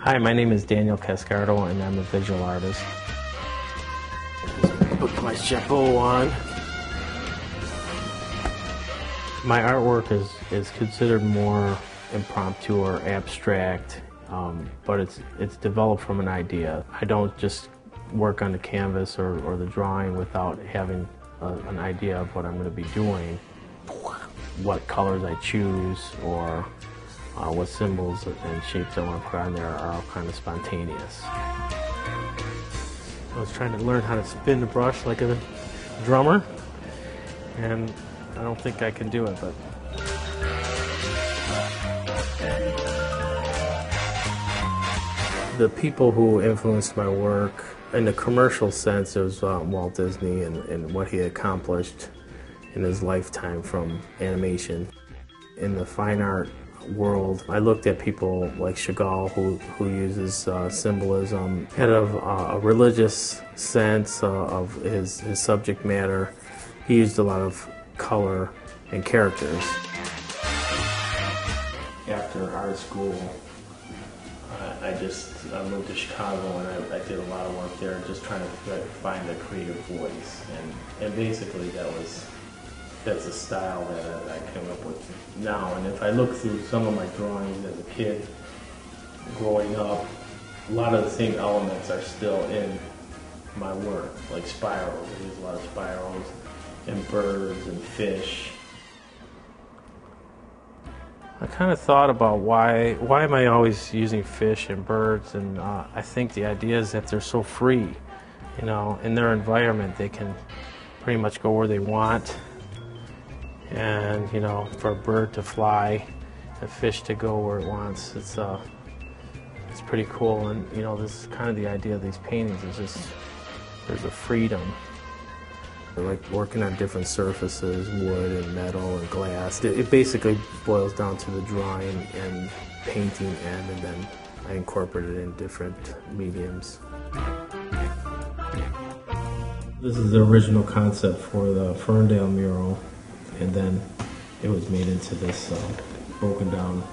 Hi, my name is Daniel Cascardo, and I'm a visual artist. Put my chapeau on. My artwork is considered more impromptu or abstract, but it's developed from an idea. I don't just work on the canvas or the drawing without having an idea of what I'm going to be doing, what colors I choose, or what symbols and shapes I want to put on there are all kind of spontaneous. I was trying to learn how to spin the brush like a drummer, and I don't think I can do it, but the people who influenced my work in the commercial sense, it was Walt Disney and what he accomplished in his lifetime from animation. In the fine art world, I looked at people like Chagall, who uses symbolism, kind of a religious sense of his subject matter. He used a lot of color and characters. After art school, I moved to Chicago, and I did a lot of work there, just trying to find a creative voice, and basically that's a style that I came up with now. And if I look through some of my drawings as a kid, growing up, a lot of the same elements are still in my work, like spirals. I use a lot of spirals, and birds and fish. I kind of thought about why am I always using fish and birds, and I think the idea is that they're so free, you know, in their environment. They can pretty much go where they want, and you know, for a bird to fly, a fish to go where it wants. It's pretty cool, and you know, this is kind of the idea of these paintings. Is just there's a freedom. I like working on different surfaces, wood and metal and glass. It basically boils down to the drawing and painting end, and then I incorporate it in different mediums. This is the original concept for the Ferndale mural, and then it was made into this, broken down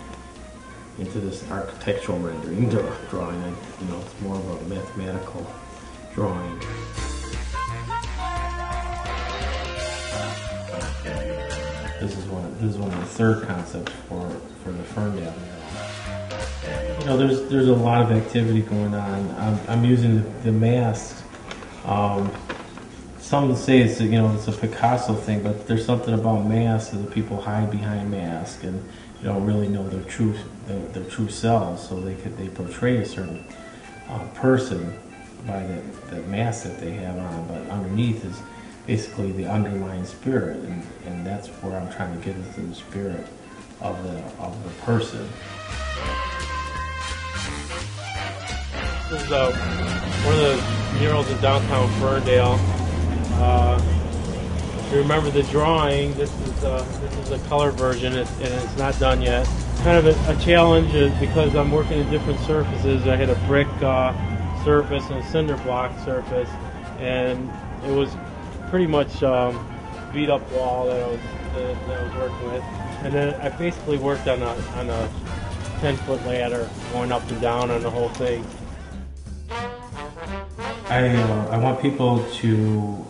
into this architectural rendering drawing. And, you know, it's more of a mathematical drawing. This is one of the third concepts for the Ferndale mural. You know, there's a lot of activity going on. I'm using the mask. Some say it's a Picasso thing, but there's something about masks that people hide behind masks, and you don't really know their true selves. So they portray a certain person by the mask that they have on, but underneath is basically the underlying spirit, and that's where I'm trying to get into the spirit of the person. This is one of the murals in downtown Ferndale. If you remember the drawing, this is a color version, and it's not done yet. Kind of a challenge because I'm working in different surfaces. I had a brick surface and a cinder block surface, and it was pretty much beat up wall that I was working with, and then I basically worked on a 10-foot ladder going up and down on the whole thing. I want people to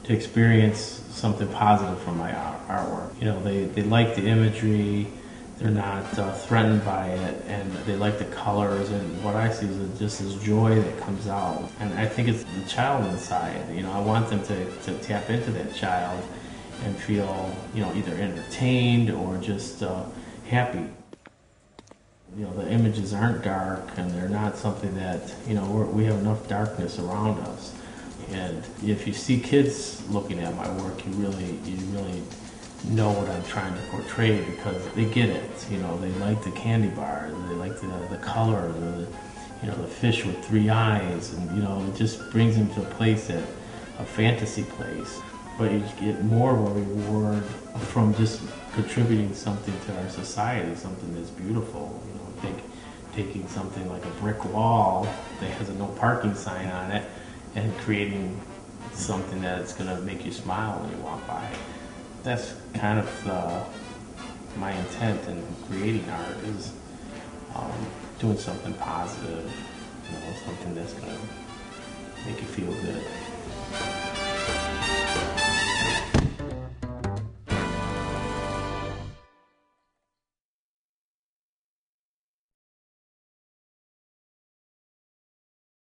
experience something positive from my artwork. You know, they like the imagery. They're not threatened by it, and they like the colors, and what I see is just this joy that comes out. And I think it's the child inside. You know, I want them to tap into that child and feel, you know, either entertained or just happy. You know, the images aren't dark, and they're not something that, you know, we have enough darkness around us. And if you see kids looking at my work, you really know what I'm trying to portray, because they get it. You know, they like the candy bars, they like the color, the fish with 3 eyes, and you know, it just brings them to a fantasy place. But you get more of a reward from just contributing something to our society, something that's beautiful. You know, taking something like a brick wall that has a no parking sign on it and creating something that's going to make you smile when you walk by. That's kind of my intent in creating art, is doing something positive, something that's going to make you feel good.